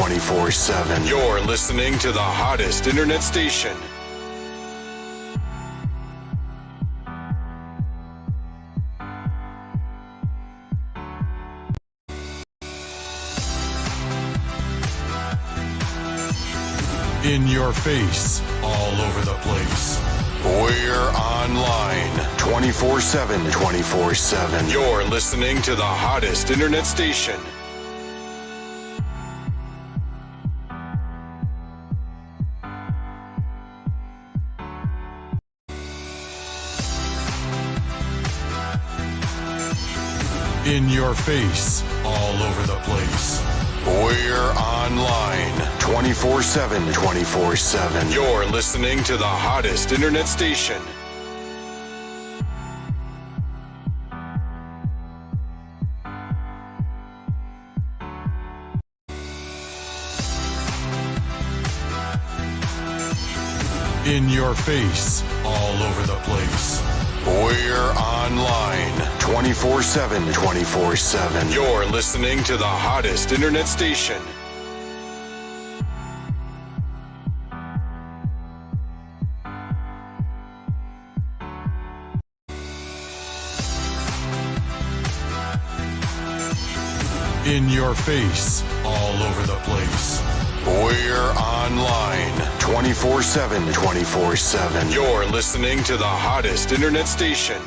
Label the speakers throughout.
Speaker 1: 24/7. You're listening to the hottest internet station. In your face, all over the place. We're online 24/7. 24/7. You're listening to the hottest internet station. In your face, all over the place. We're online 24/7. 24/7. You're listening to the hottest internet station. In your face, all over the place. We're online 24/7. 24/7. You're listening to the hottest internet station. In your face, all over the place. We're online 24/7. 24/7. You're listening to the hottest internet station.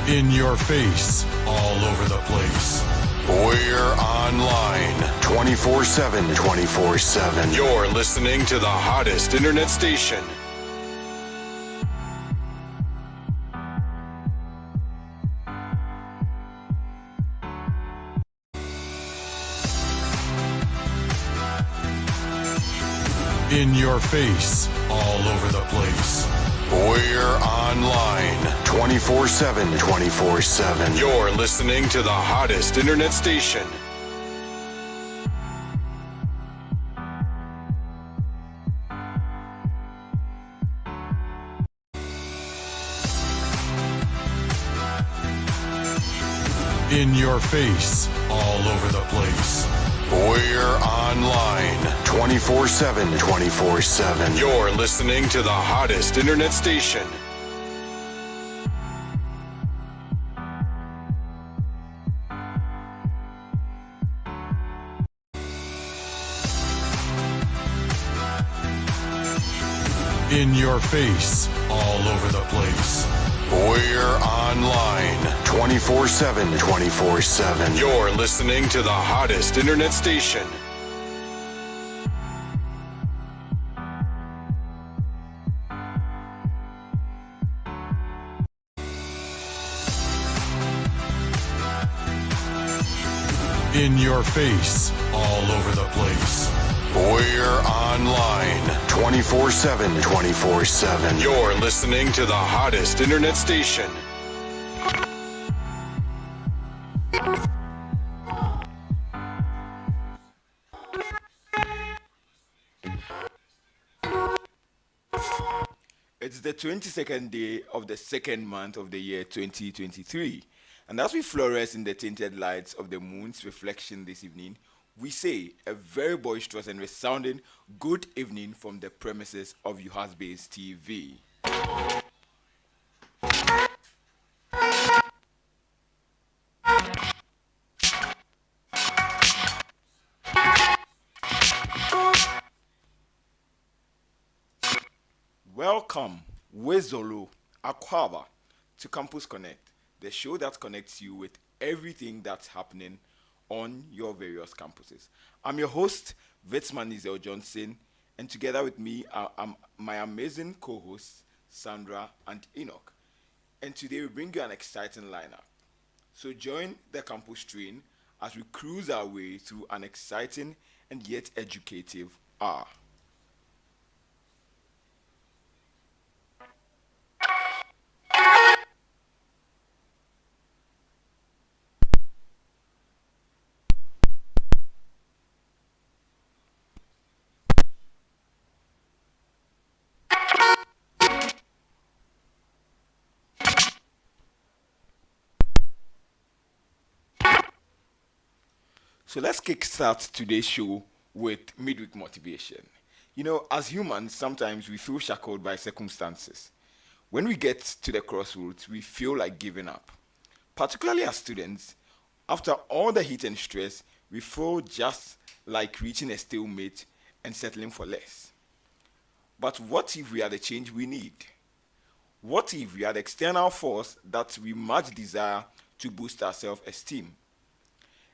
Speaker 1: In your face, all over the place. We're online 24/7. 24/7. You're listening to the hottest internet station. In your face, all over the place. We're online 24/7. 24/7. You're listening to the hottest internet station. In your face, all over the place. We're online 24/7. 24/7. You're listening to the hottest internet station. In your face, all over the place. We're online 24/7. 24/7. You're listening to the hottest internet station. In your face, all over the place. We're online 24/7. 24/7. You're listening to the hottest internet station.
Speaker 2: It's the 22nd day of the second month of the year 2023. And as we fluoresce in the tinted lights of the moon's reflection this evening, we say a very boisterous and resounding good evening from the premises of Uhasbase TV. Welcome, Wezolo, Akwaba, to Campus Connect, the show that connects you with everything that's happening on your various campuses. I'm your host, Vitzman Nizel Johnson, and together with me are my amazing co-hosts, Sandra and Enoch. And today we bring you an exciting lineup. So join the campus train as we cruise our way through an exciting and yet educative hour. So let's kickstart today's show with midweek motivation. You know, as humans, sometimes we feel shackled by circumstances. When we get to the crossroads, we feel like giving up. Particularly as students, after all the heat and stress, we feel just like reaching a stalemate and settling for less. But what if we are the change we need? What if we are the external force that we much desire to boost our self esteem?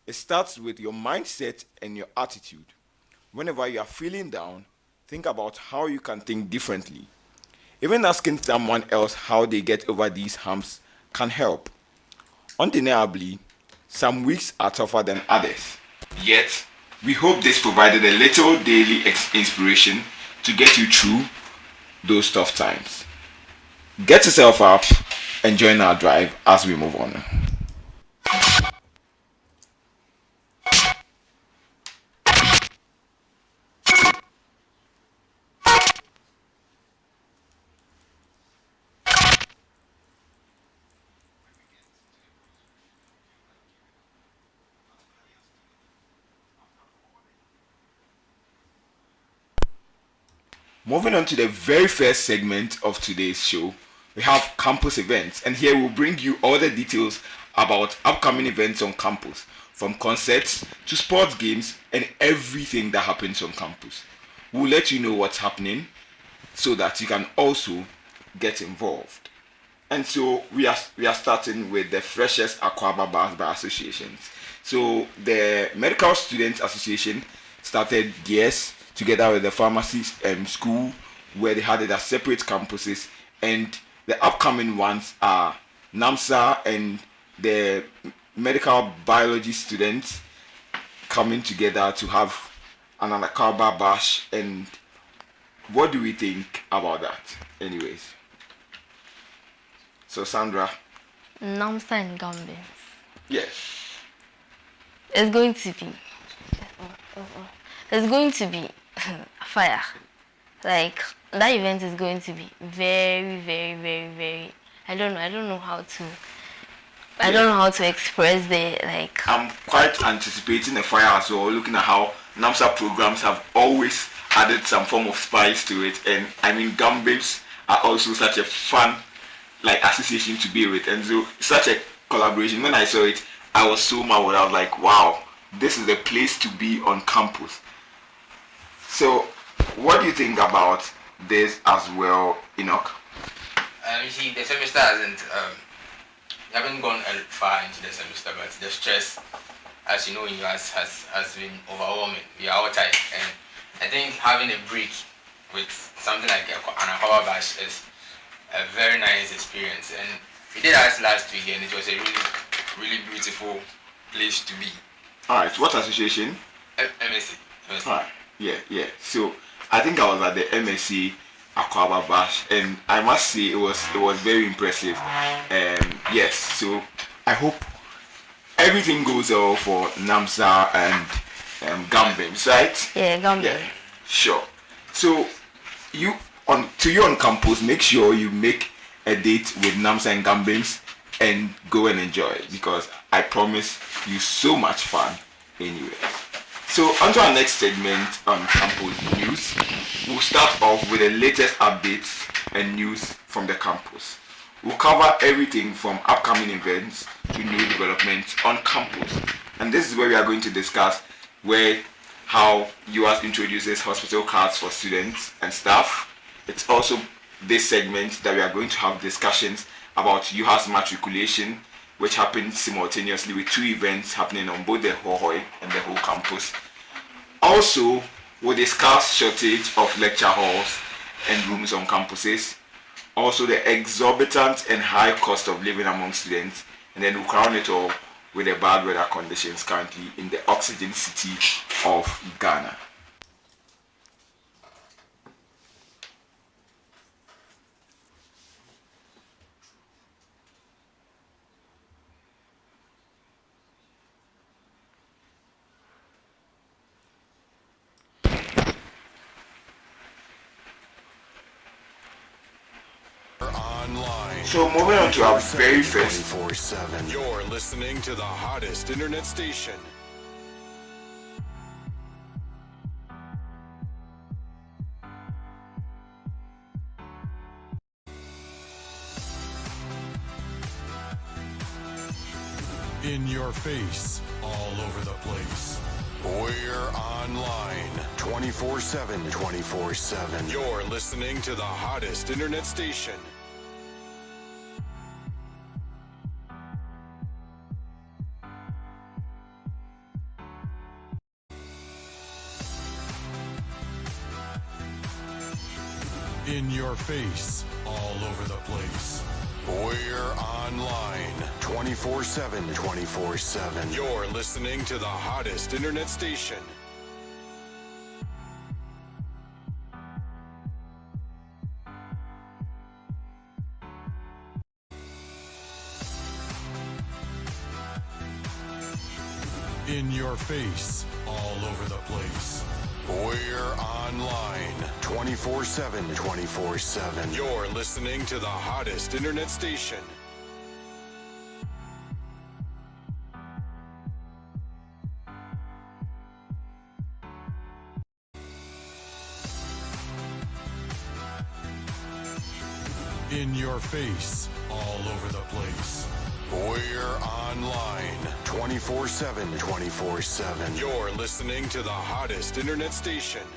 Speaker 2: It starts with your mindset and your attitude. Whenever you are feeling down, think about how you can think differently. Even asking someone else how they get over these humps can help. Undeniably, some weeks are tougher than others. Yet, we hope this provided a little daily inspiration to get you through those tough times. Get yourself up and join our drive as we move on. Moving on to the very first segment of today's show, we have campus events, and here we'll bring you all the details about upcoming events on campus, from concerts to sports games and everything that happens on campus. We'll let you know what's happening so that you can also get involved. And so we are starting with the freshest Aquaba Bars by associations. So the Medical Students Association started theirs together with the pharmacy school, where they had it as separate campuses, and the upcoming ones are NAMSA and the medical biology students coming together to have an Anakaba bash. And what do we think about that? Anyways, so Sandra.
Speaker 3: NAMSA and Gambia.
Speaker 2: Yes.
Speaker 3: It's going to be. It's going to be fire. Like, that event is going to be very, very, very, very. I don't know how to. I don't know how to express the like.
Speaker 2: I'm quite anticipating a fire as well. Looking at how NAMSA programs have always added some form of spice to it, and I mean, Gambians are also such a fun like association to be with, and so such a collaboration. When I saw it, I was so marveled. I was like, wow, this is the place to be on campus. So, what do you think about this as well, Enoch?
Speaker 4: You see, the semester hasn't, we haven't gone far into the semester, but the stress, as you know, in US has been overwhelming. We are all tired, and I think having a break with something like an Aquaba Bash is a very nice experience. And we did ours last week, and it was a really, really beautiful place to be.
Speaker 2: Alright, what association?
Speaker 4: MSC.
Speaker 2: Alright. Yeah. So I think I was at the MSc Aquaba Bash, and I must say it was very impressive. Yes, so I hope everything goes well for NAMSA and Gambians, right?
Speaker 3: Yeah, Gambia.
Speaker 2: Yeah, sure. So you on campus, make sure you make a date with NAMSA and Gambians and go and enjoy, because I promise you so much fun anyway. So on to our next segment on campus news. We'll start off with the latest updates and news from the campus. We'll cover everything from upcoming events to new developments on campus. And this is where we are going to discuss how US introduces hospital cards for students and staff. It's also this segment that we are going to have discussions about UHAS matriculation, which happens simultaneously with two events happening on both the Hohoi and the whole campus. Also, we'll discuss shortage of lecture halls and rooms on campuses. Also, the exorbitant and high cost of living among students. And then we'll crown it all with the bad weather conditions currently in the oxygen city of Ghana.
Speaker 1: Online.
Speaker 2: So moving on to our very first.
Speaker 1: 24/7. You're listening to the hottest internet station. In your face, all over the place. We're online 24/7. 24/7. You're listening to the hottest internet station. In your face, all over the place. We're online 24/7. 24/7. You're listening to the hottest internet station. In your face, all over the place. We're online 24/7. 24/7. You're listening to the hottest internet station. In your face, all over the place. We're online 24/7. 24/7. You're listening to the hottest internet station.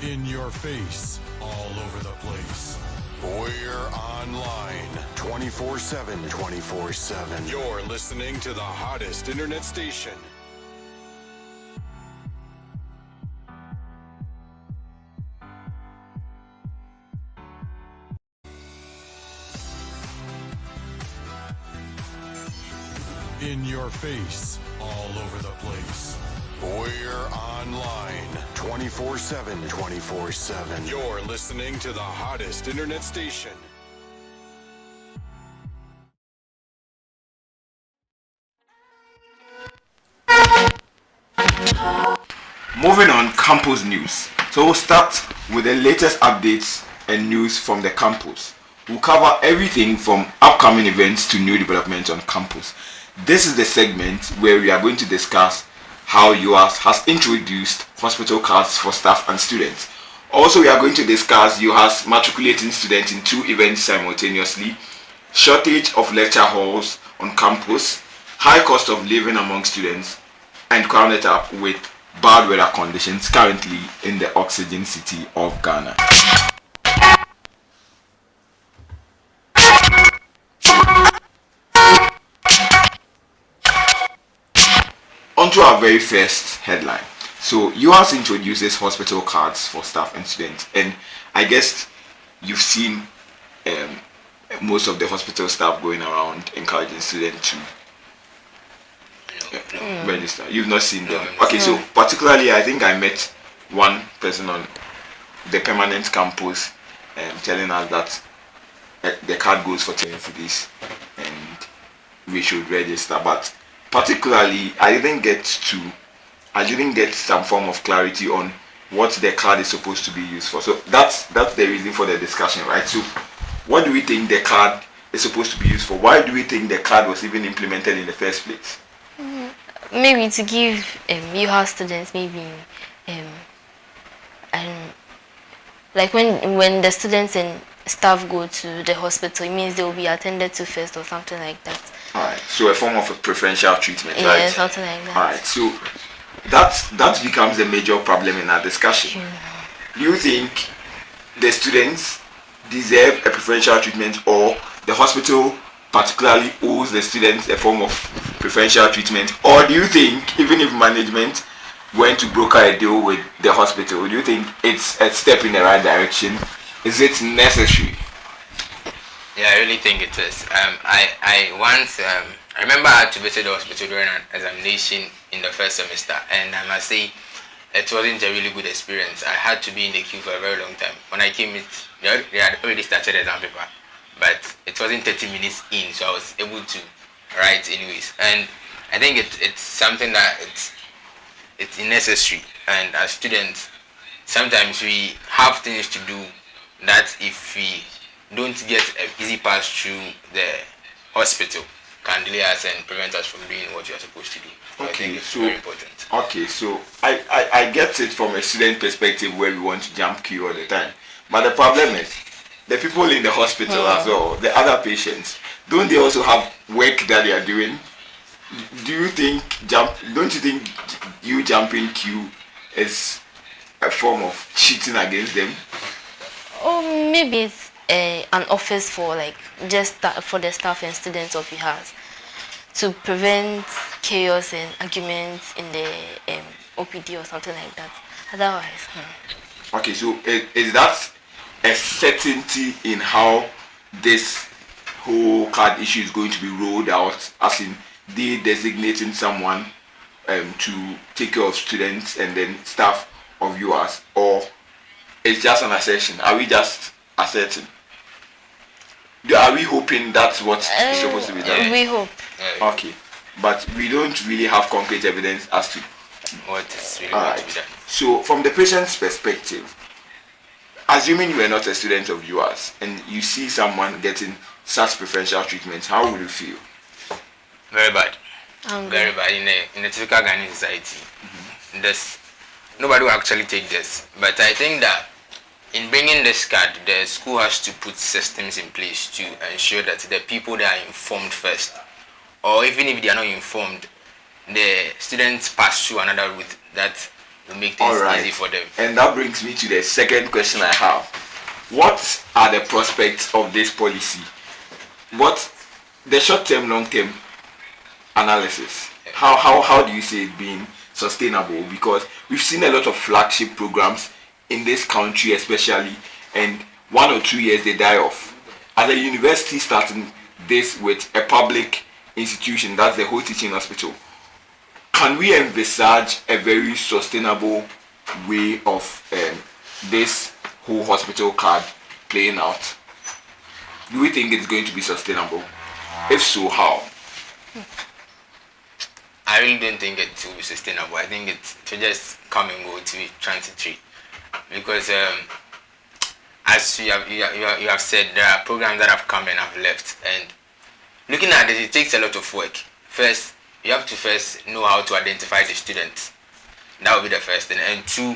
Speaker 1: In your face, all over the place. We're online 24/7. 24/7. You're listening to the hottest internet station. In your face, all over the place. We're online 24/7. 24/7. You're listening to the hottest internet station.
Speaker 2: Moving on, campus news. So we'll start with the latest updates and news from the campus. We'll cover everything from upcoming events to new developments on campus. This is the segment where we are going to discuss how UAS has introduced hospital cards for staff and students. Also, we are going to discuss UAS matriculating students in 2 events simultaneously, shortage of lecture halls on campus, high cost of living among students, and crown it up with bad weather conditions currently in the oxygen city of Ghana. On to our very first headline. So UAS introduces hospital cards for staff and students, and I guess you've seen most of the hospital staff going around encouraging students to register. You've not seen them. Okay, so particularly I think I met one person on the permanent campus telling us that the card goes for 10 cities and we should register, but particularly I didn't get some form of clarity on what the card is supposed to be used for. So that's the reason for the discussion, right? So what do we think the card is supposed to be used for? Why do we think the card was even implemented in the first place?
Speaker 3: Maybe to give UHA students maybe like when the students and staff go to the hospital, it means they will be attended to first or something like that.
Speaker 2: Alright, so a form of a preferential treatment, right?
Speaker 3: Yeah, something like that.
Speaker 2: Alright, so that becomes a major problem in our discussion. Do you think the students deserve a preferential treatment, or the hospital particularly owes the students a form of preferential treatment? Or do you think even if management went to broker a deal with the hospital, do you think it's a step in the right direction? Is it necessary?
Speaker 4: Yeah, I really think it is. I once I remember I had to visit the hospital during an examination in the first semester, and I must say it wasn't a really good experience. I had to be in the queue for a very long time. When I came, they had already started the exam paper, but it wasn't 30 minutes in, so I was able to write anyways. And I think it's something that it's necessary. And as students, sometimes we have things to do that if we don't get an easy pass through the hospital, can delay us and prevent us from doing what we are supposed to do. So I think it's very important.
Speaker 2: Okay, so I get it from a student perspective where we want to jump queue all the time. But the problem is the people in the hospital as well, the other patients, don't they also have work that they are doing? Don't you think you jumping queue is a form of cheating against them?
Speaker 3: Or maybe it's an office for like just for the staff and students of UHAS to prevent chaos and arguments in the OPD or something like that. Otherwise,
Speaker 2: Okay, so is that a certainty in how this whole card issue is going to be rolled out, as in they designating someone to take care of students and then staff of yours, or it's just an assertion? Are we just asserting? Are we hoping that's what is supposed to be done?
Speaker 3: we hope.
Speaker 2: Okay, but we don't really have concrete evidence as to
Speaker 4: What is really going to be done.
Speaker 2: So from the patient's perspective, assuming you are not a student of yours and you see someone getting such preferential treatment, how would you feel?
Speaker 4: Very bad. Very
Speaker 3: Good.
Speaker 4: bad. In a typical Ghanaian society, nobody will actually take this. But I think that in bringing this card, the school has to put systems in place to ensure that the people that are informed first, or even if they are not informed, the students pass through another route that will make things easy for them.
Speaker 2: And that brings me to the second question I have. What are the prospects of this policy? What the short-term, long-term analysis? How do you see it being sustainable? Because we've seen a lot of flagship programs in this country especially, and 1 or 2 years they die off. As a university starting this with a public institution, that's the whole teaching hospital, can we envisage a very sustainable way of this whole hospital card playing out? Do we think it's going to be sustainable? If so, how?
Speaker 4: I really don't think it will be sustainable. I think it will just come and go to be transitory. Because as you have said, there are programs that have come and have left. And looking at it, it takes a lot of work. First, you have to first know how to identify the students. That will be the first thing. And two,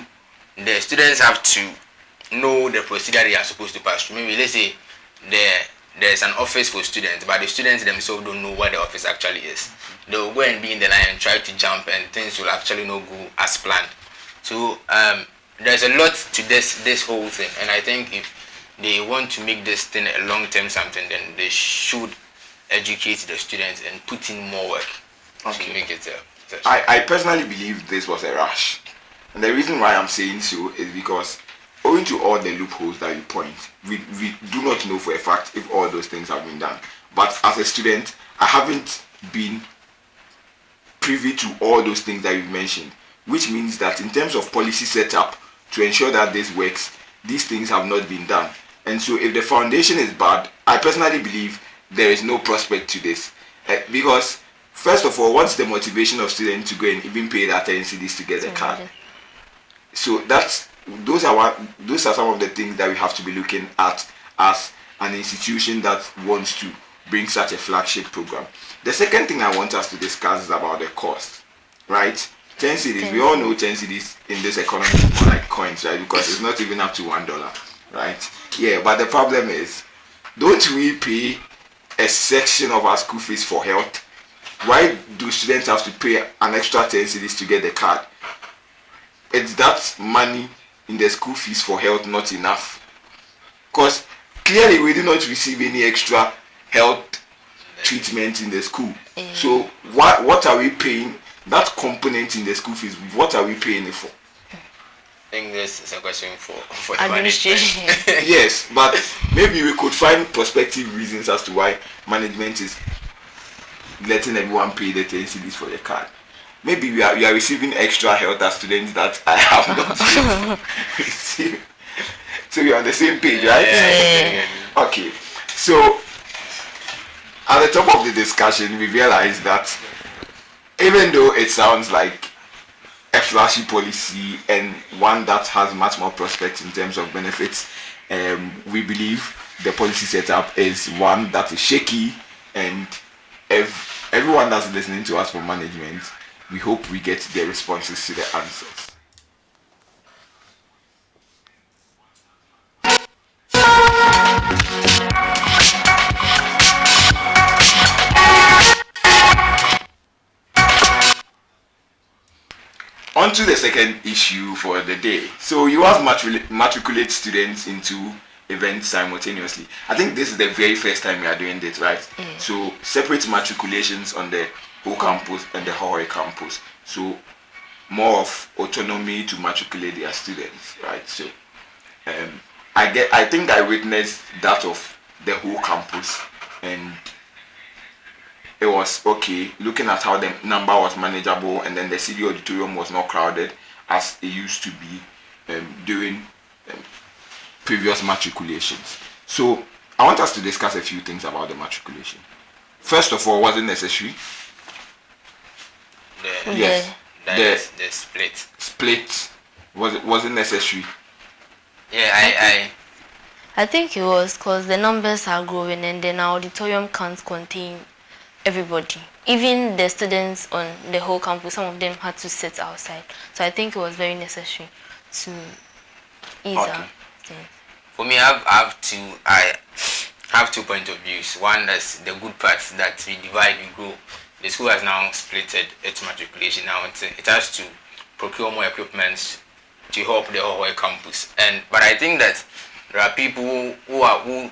Speaker 4: the students have to know the procedure they are supposed to pass through. Maybe let's say there's an office for students, but the students themselves don't know what the office actually is. They will go and be in the line and try to jump, and things will actually not go as planned. So there's a lot to this whole thing, and I think if they want to make this thing a long-term something, then they should educate the students and put in more work to make it
Speaker 2: I personally believe this was a rush, and the reason why I'm saying so is because owing to all the loopholes that you point, we do not know for a fact if all those things have been done. But as a student, I haven't been privy to all those things that you've mentioned, which means that in terms of policy setup to ensure that this works, these things have not been done. And so if the foundation is bad, I personally believe there is no prospect to this. Because first of all, what's the motivation of students to go and even pay that 10 cedis to get a card? So those are some of the things that we have to be looking at as an institution that wants to bring such a flagship program. The second thing I want us to discuss is about the cost, right? 10 cedis, we all know 10 cedis in this economy is more like coins, right? Because it's not even up to $1, right? Yeah, but the problem is, don't we pay a section of our school fees for health? Why do students have to pay an extra 10 cedis to get the card? It's that money in the school fees for health not enough? Because clearly we do not receive any extra health treatment in the school. So what are we paying? That component in the school fees, what are we paying it for?
Speaker 4: I think this is a question for the
Speaker 3: Administration.
Speaker 4: management.
Speaker 2: Yes, but maybe we could find prospective reasons as to why management is letting everyone pay the 10 cedis for the card. Maybe we are receiving extra health as students that I have not received. So we're on the same page, right?
Speaker 4: Yeah.
Speaker 2: Okay. So at the top of the discussion, we realized that even though it sounds like a flashy policy and one that has much more prospects in terms of benefits, we believe the policy setup is one that is shaky and everyone that's listening to us from management, we hope we get their responses to the answers. On to the second issue for the day. So you have matriculate students into events simultaneously. I think this is the very first time we are doing this, right? So separate matriculations on the whole campus and the Hawaii campus. So more of autonomy to matriculate their students, right? So I think I witnessed that of the whole campus, and it was okay looking at how the number was manageable, and then the city auditorium was not crowded as it used to be during previous matriculations. So I want us to discuss a few things about the matriculation. First of all, was it necessary? Yes.
Speaker 4: The split.
Speaker 2: Split. Was it necessary?
Speaker 4: Yeah,
Speaker 3: I think it was because the numbers are growing and then our auditorium can't contain everybody. Even the students on the whole campus, some of them had to sit outside. So I think it was very necessary to ease out things.
Speaker 4: For me, I have 2 points of views. One is the good part that we divide, we grow. The school has now splitted its matriculation. Now it has to procure more equipment to help the Hawaii campus. But I think that there are people who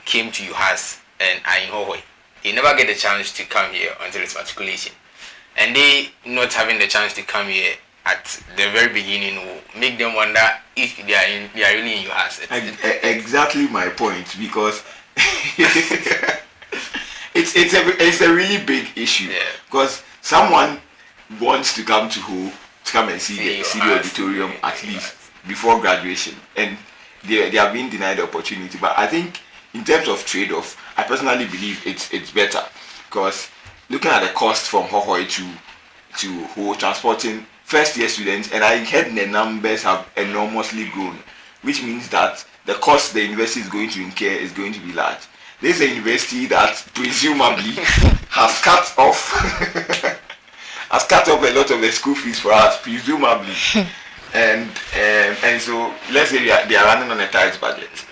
Speaker 4: came to UHAS and are in Hawaii. They never get the chance to come here until its matriculation, and they not having the chance to come here at the very beginning will make them wonder if they are really in your house.
Speaker 2: Exactly my point, because it's a really big issue. Because someone wants to come and see the auditorium at least before graduation, and they are being denied the opportunity. But I think in terms of trade-off, I personally believe it's better, because looking at the cost from Hawaii to who transporting first-year students, and I heard the numbers have enormously grown, which means that the cost the university is going to incur is going to be large. This is a university that presumably has cut off a lot of the school fees for us, presumably, and so let's say they are running on a tight budget.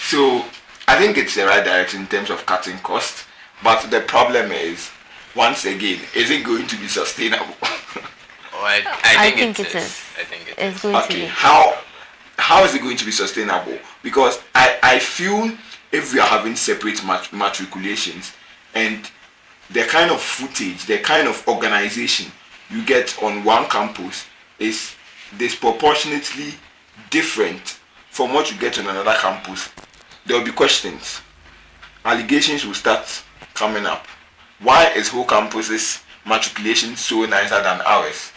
Speaker 2: So I think it's the right direction in terms of cutting costs, but the problem is, once again, is it going to be sustainable?
Speaker 4: I think it is. I think it is.
Speaker 3: Going to be.
Speaker 2: How is it going to be sustainable? Because I feel if we are having separate matriculations, and the kind of footage, the kind of organization you get on one campus is disproportionately different from what you get on another campus, there will be questions. Allegations will start coming up. Why is whole campus's matriculation so nicer than ours?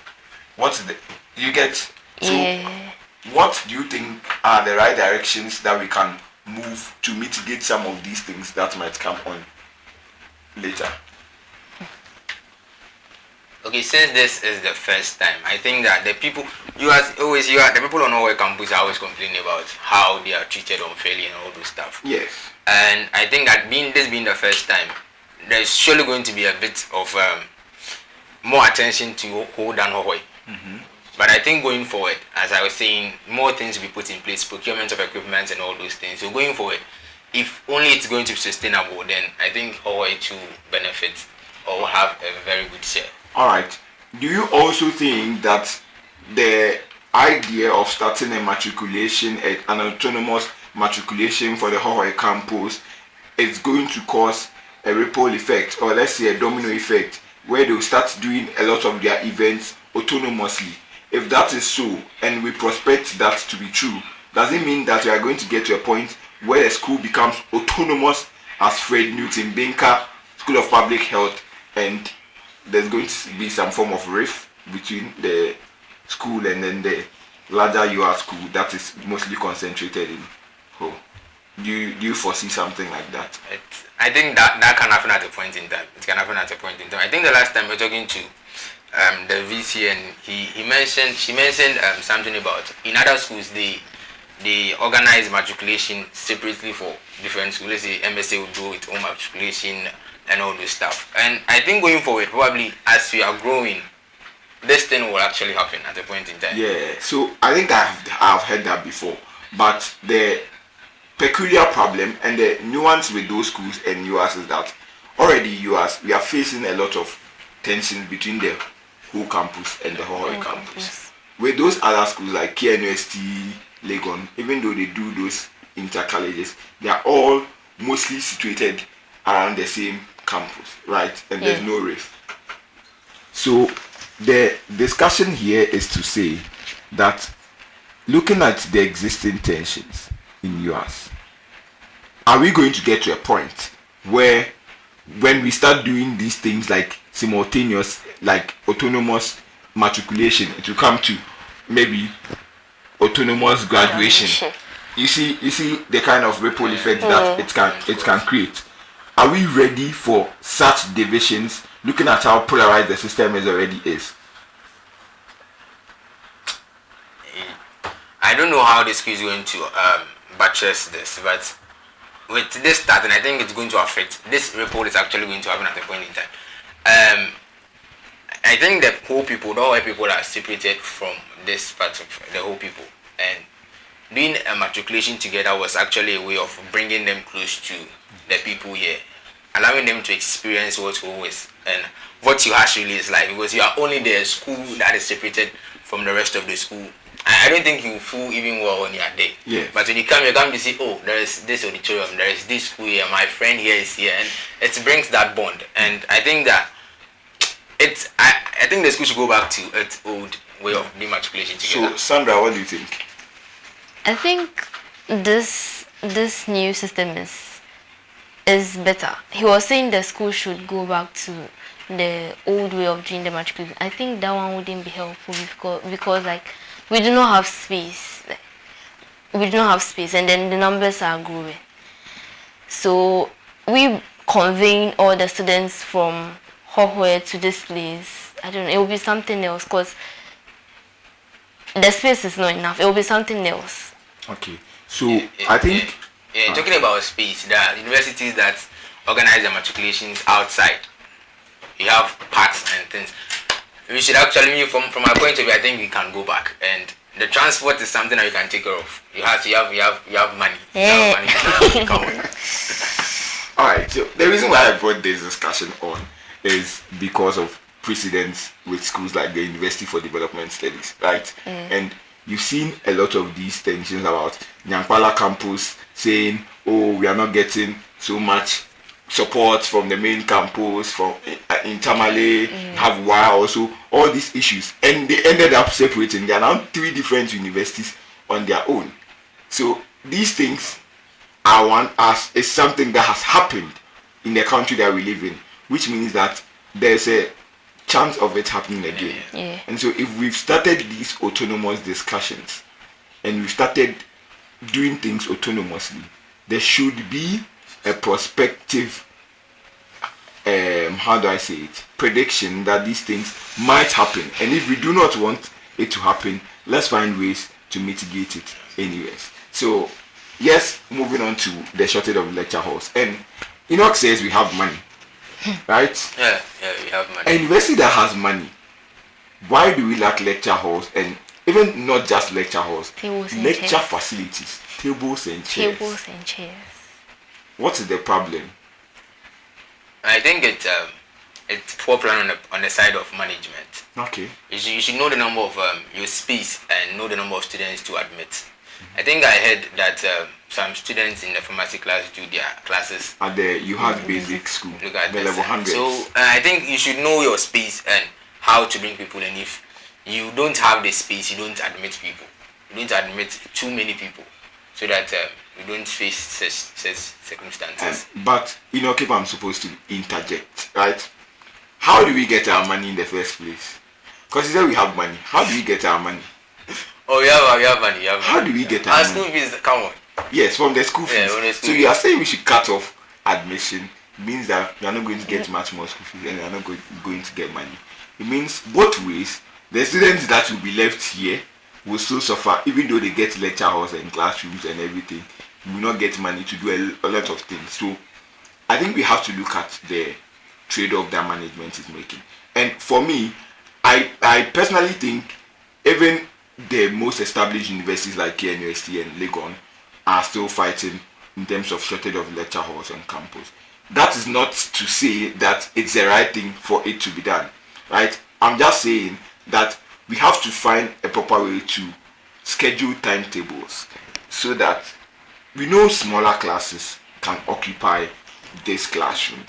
Speaker 2: You get? So what do you think are the right directions that we can move to mitigate some of these things that might come on later?
Speaker 4: Okay, since this is the first time, I think that the people the people on our campus are always complaining about how they are treated unfairly and all those stuff.
Speaker 2: Yes.
Speaker 4: And I think that being the first time, there's surely going to be a bit of more attention to hold on Hawaii. But I think going forward, as I was saying, more things will be put in place, procurement of equipment and all those things. So going forward, if only it's going to be sustainable, then I think Hawaii to benefit or will have a very good share.
Speaker 2: Alright. Do you also think that the idea of starting a matriculation, an autonomous matriculation for the Hawaii campus, is going to cause a ripple effect, or let's say a domino effect, where they'll start doing a lot of their events autonomously? If that is so, and we prospect that to be true, does it mean that we are going to get to a point where the school becomes autonomous as Fred Newton Binker School of Public Health, and there's going to be some form of rift between the school and then the larger UR school that is mostly concentrated in Ho? Do you foresee something like that?
Speaker 4: I think that can happen at a point in time. It can happen at a point in time. I think the last time we were talking to the VC, and she mentioned something about in other schools they they organize matriculation separately for different schools. Let's say MSA will do its own matriculation and all this stuff. And I think going forward, probably as we are growing, this thing will actually happen at a point in time.
Speaker 2: Yeah, so I think I've heard that before. But the peculiar problem and the nuance with those schools and UAS is that already UAS, we are facing a lot of tension between the whole campus and the whole campus. With those other schools like KNUST, Legon, even though they do those inter-colleges, they are all mostly situated around the same campus, right? And there's no rift. So the discussion here is to say that looking at the existing tensions in US, are we going to get to a point where when we start doing these things like simultaneous, like autonomous matriculation, it will come to maybe autonomous graduation? You see the kind of ripple effect that it can create. Are we ready for such divisions, looking at how polarized the system already is?
Speaker 4: I don't know how the school is going to buttress this, but with this starting, I think it's going to affect. This ripple is actually going to happen at a point in time. I think the whole people, the whole people are separated from this part of the whole people, and doing a matriculation together was actually a way of bringing them close to the people here, allowing them to experience what home is and what you actually is like, because you are only the school that is separated from the rest of the school. I don't think you feel even well when you are there.
Speaker 2: Yeah.
Speaker 4: But when you come to see, oh, there is this auditorium, there is this school here, my friend here is here, and it brings that bond. And I think that I think the school should go back to its old way of doing matriculation together.
Speaker 2: So, Sandra, what do you think?
Speaker 3: I think this new system is better. He was saying the school should go back to the old way of doing the matriculation. I think that one wouldn't be helpful because like we do not have space. We do not have space, and then the numbers are growing. So we conveying all the students from Hohwe to this place, I don't know, it will be something else because the space is not enough. It will be something else.
Speaker 2: Okay, so I think...
Speaker 4: talking about space, there are universities that organize the matriculations outside. You have parks and things. We should actually, from my point of view, I think we can go back. And the transport is something that you can take care of. You have money.
Speaker 3: Yeah.
Speaker 4: You have money.
Speaker 2: Alright, so the reason why I brought this discussion on is because of precedents with schools like the University for Development Studies, right? And you've seen a lot of these tensions about Nyankpala campus saying, oh, we are not getting so much support from the main campus, from in Tamale, have WA also, all these issues. And they ended up separating. There are now 3 different universities on their own. So these things is something that has happened in the country that we live in, which means that there's a chance of it happening again.
Speaker 3: Yeah.
Speaker 2: And so if we've started these autonomous discussions and we've started doing things autonomously, there should be a prospective prediction that these things might happen. And if we do not want it to happen, let's find ways to mitigate it anyways. So yes, moving on to the shortage of lecture halls. And Enoch says we have money, right?
Speaker 4: Yeah, we have money.
Speaker 2: A university that has money, why do we lack lecture halls? And even not just lecture halls, lecture facilities, tables and chairs. What is the problem?
Speaker 4: I think it's poor plan on the side of management.
Speaker 2: Okay.
Speaker 4: You should know the number of your space and know the number of students to admit. I think I heard that some students in the pharmacy class do their classes
Speaker 2: at the UHAS basic school,
Speaker 4: look at
Speaker 2: the level 100.
Speaker 4: So I think you should know your space and how to bring people in. If you don't have the space, you don't admit people. You don't admit too many people, so that you don't face such circumstances.
Speaker 2: But if I'm supposed to interject, right? How do we get our money in the first place? Because you said we have money. How do we get our money?
Speaker 4: Oh, we have money.
Speaker 2: How do we get our money?
Speaker 4: School fees, come on.
Speaker 2: Yes, from the school fees.
Speaker 4: Yeah, from the school
Speaker 2: so you are saying we should cut off admission. It means that you are not going to get much more school fees and you are not going to get money. It means both ways. The students that will be left here will still suffer, even though they get lecture halls and classrooms and everything. We will not get money to do a lot of things. So I think we have to look at the trade-off that management is making. And for me, I personally think even the most established universities like KNUST and Legon are still fighting in terms of shortage of lecture halls on campus. That is not to say that it's the right thing for it to be done, right? I'm just saying that we have to find a proper way to schedule timetables so that we know smaller classes can occupy this classroom,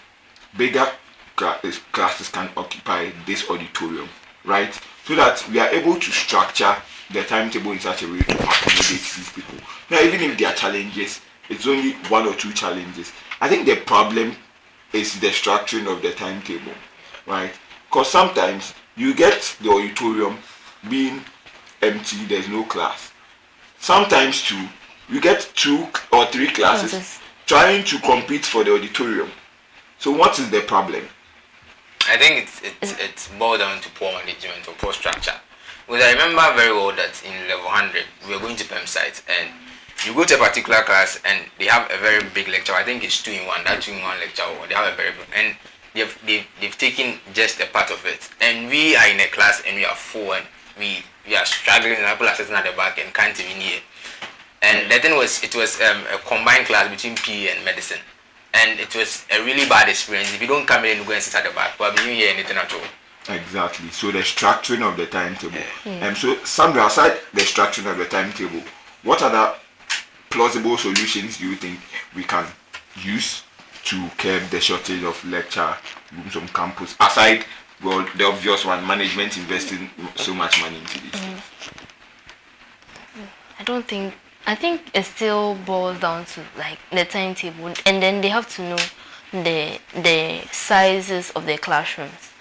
Speaker 2: bigger classes can occupy this auditorium, right? So that we are able to structure the timetable in such a way to accommodate these people. Now, even if there are challenges, it's only one or two challenges. I think the problem is the structuring of the timetable, right? Because sometimes you get the auditorium being empty, there's no class. Sometimes too, you get 2 or 3 classes trying to compete for the auditorium. So what is the problem?
Speaker 4: I think it's boiled down to poor management or poor structure. Because I remember very well that in level 100 we were going to PEM site, and you go to a particular class and they have a very big lecture. I think it's 2-in-1. That 2-in-1 lecture, or they have a very big, and they've taken just a part of it. And we are in a class and we are full and we are struggling, and people are sitting at the back and can't even hear. And the thing was, it was a combined class between PE and medicine. And it was a really bad experience. If you don't come in and go and sit at the back, well, you didn't hear anything at all.
Speaker 2: Exactly. So the structuring of the timetable. So Sandra, aside the structuring of the timetable, what other plausible solutions do you think we can use to curb the shortage of lecture rooms on campus? Aside, well, the obvious one, management investing so much money into these things.
Speaker 3: I think it still boils down to like the timetable, and then they have to know the sizes of the classrooms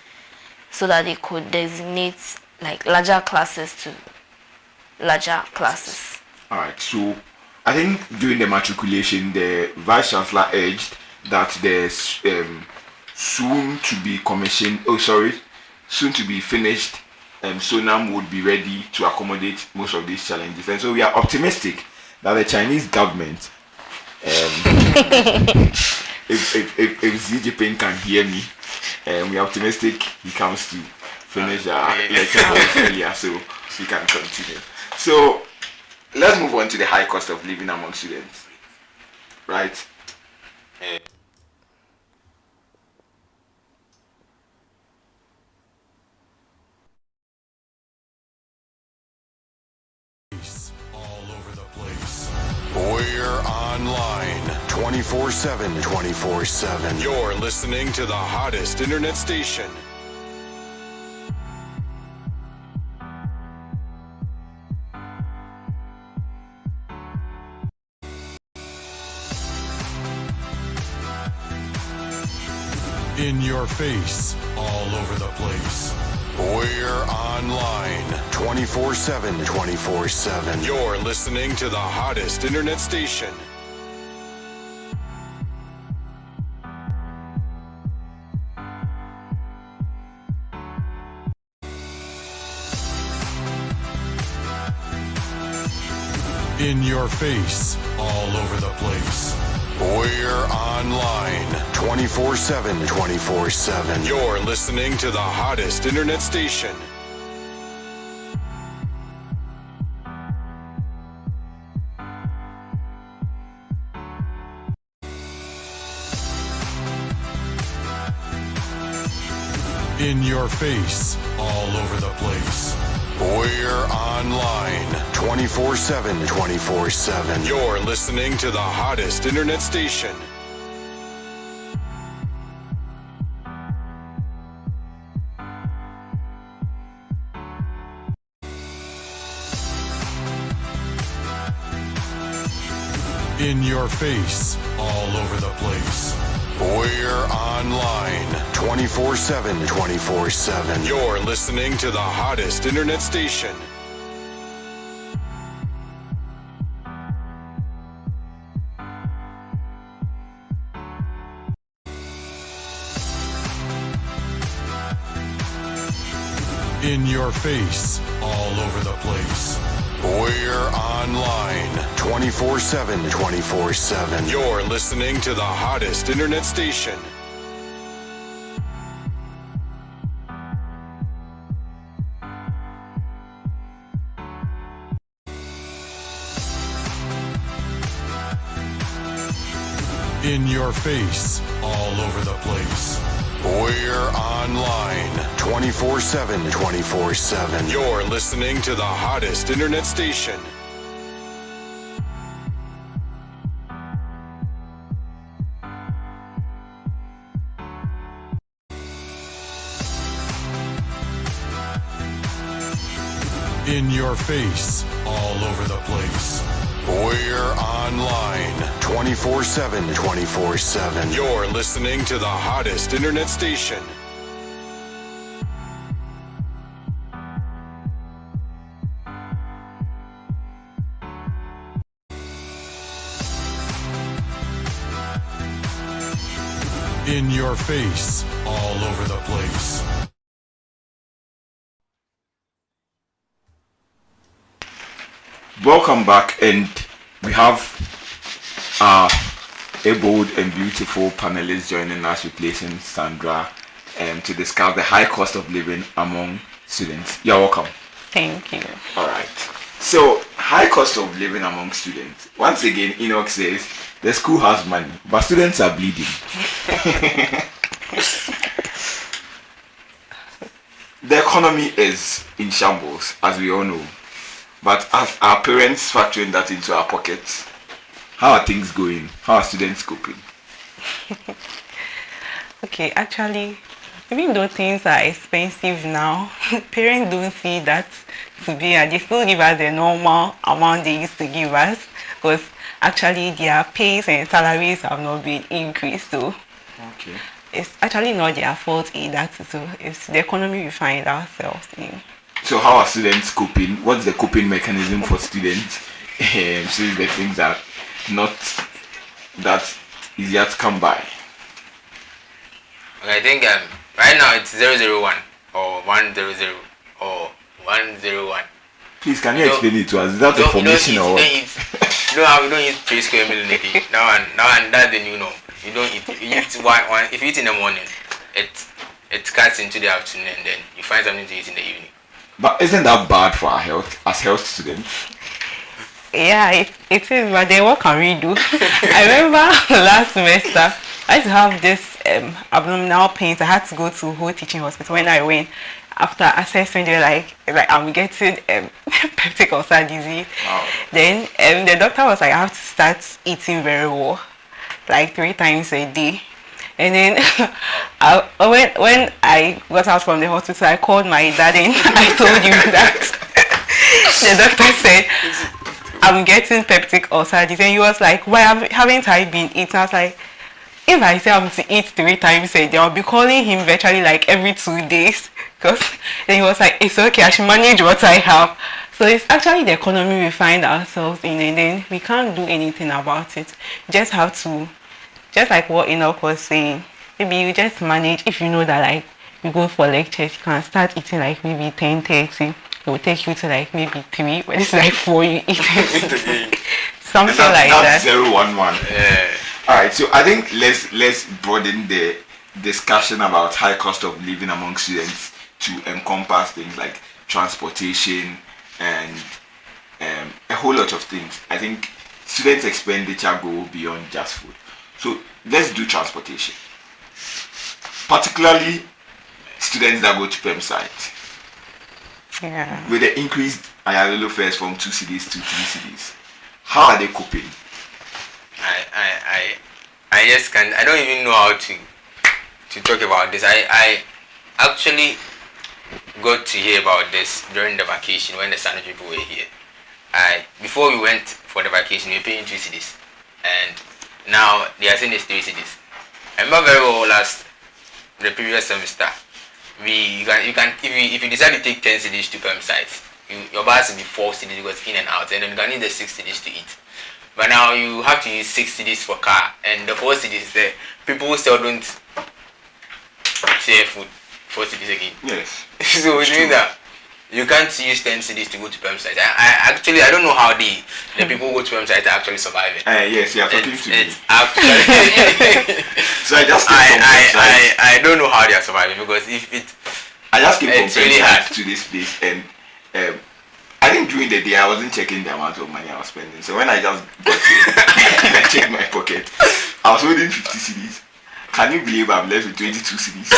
Speaker 3: so that they could designate like larger classes to larger classes.
Speaker 2: All right. So I think during the matriculation, the vice chancellor urged that the soon to be finished Sonam would be ready to accommodate most of these challenges. And so we are optimistic that the Chinese government, if Xi Jinping can hear me, we are optimistic he comes to finish our lecture earlier so we can continue. So let's move on to the high cost of living among students, right?
Speaker 1: All over the place. We're online 24/7, 24/7. You're listening to the hottest internet station. In your face, all over the place. We're online 24/7, 24/7. You're listening to the hottest internet station. In your face, all over the place. We're online 24/7, 24/7. You're listening to the hottest internet station. In your face, all over the place. We're online 24/7, 24/7. You're listening to the hottest internet station. In your face, all over the place. We're online 24/7, 24/7. You're listening to the hottest internet station. In your face, all over the place. We're online 24/7. 24/7. You're listening to the hottest internet station. In your face, all over the place. We're online 24/7. 24/7. You're listening to the hottest internet station. In your face, all over the place. We're online 24/7. 24/7. You're listening to the hottest internet station. In your face, all over the place.
Speaker 2: Welcome back, and we have a bold and beautiful panelist joining us, replacing Sandra, to discuss the high cost of living among students. You're welcome.
Speaker 5: Thank you.
Speaker 2: All right. So, high cost of living among students. Once again, Enoch says the school has money, but students are bleeding. The economy is in shambles, as we all know. But as our parents factoring that into our pockets, how are things going? How are students coping?
Speaker 5: Okay, actually, even though things are expensive now, parents don't see that to be, and they still give us the normal amount they used to give us, because actually their pays and salaries have not been increased. So
Speaker 2: Okay.
Speaker 5: it's actually not their fault in that. So it's the economy we find ourselves in.
Speaker 2: So how are students coping? What's the coping mechanism for students? Since the things are not that easier to come by.
Speaker 4: Okay, I think right now it's 001 or 100 or 101.
Speaker 2: Please, can you explain it to us? Is that a formation or what?
Speaker 4: You don't eat 3 square meal in a day. Now and that's the new norm. You don't eat. You eat one. If you eat in the morning, it cuts into the afternoon, and then you find something to eat in the evening.
Speaker 2: But isn't that bad for our health as health students?
Speaker 5: Yeah, it is, but then what can we do? I remember last semester, I used to have this abdominal pains. I had to go to whole teaching hospital. When I went, after assessment, they were like I'm getting peptic ulcer disease.
Speaker 2: Wow.
Speaker 5: Then the doctor was like, I have to start eating very well, like 3 times a day. And then when I got out from the hospital, I called my dad and I told him that the doctor said I'm getting peptic ulcer disease. And he was like, why haven't I been eating? I was like, if I say I'm to eat 3 times a day, I'll be calling him virtually like every 2 days. Because then he was like, it's okay, I should manage what I have. So it's actually the economy we find ourselves in, and then we can't do anything about it. Just have to, just like what Enoch was saying, maybe you just manage. If you know that like you go for lectures, you can start eating like maybe 10:30. It will take you to like maybe 3, but it's like 4 you eat. Something like that.
Speaker 2: That's 011.
Speaker 4: Yeah.
Speaker 2: Alright, so I think let's broaden the discussion about high cost of living among students to encompass things like transportation and a whole lot of things. I think students' expenditure go beyond just food. So let's do transportation. Particularly students that go to PEM site.
Speaker 5: Yeah.
Speaker 2: With the increased Ayalolo fares from 2 cities to 3 cities. How are they coping?
Speaker 4: I just can't. I don't even know how to talk about this. I actually got to hear about this during the vacation when the Sandwich people were here. Before we went for the vacation, we were paying 2 cities, and now they are saying it's 3 cities. I remember very well the previous semester. You can if you decide to take 10 cities to PEM sites, your bus will be 4 cities because in and out, and then you can need the 6 cities to eat. But now you have to use 6 cities for car, and the 4 cities there, people still don't share food. 4 cities again.
Speaker 2: Yes.
Speaker 4: So which means that You can't use 10 cities to go to perm site. I don't know how the people who go to perm site are actually surviving.
Speaker 2: Yes, you are talking to me.
Speaker 4: It's actually
Speaker 2: So
Speaker 4: I don't know how they are surviving, because if it
Speaker 2: I just came from
Speaker 4: it's really hard
Speaker 2: to this place, and I think during the day I wasn't checking the amount of money I was spending. So when I just got here and I checked my pocket, I was holding 50 CDs. Can you believe I'm left with 22 CDs?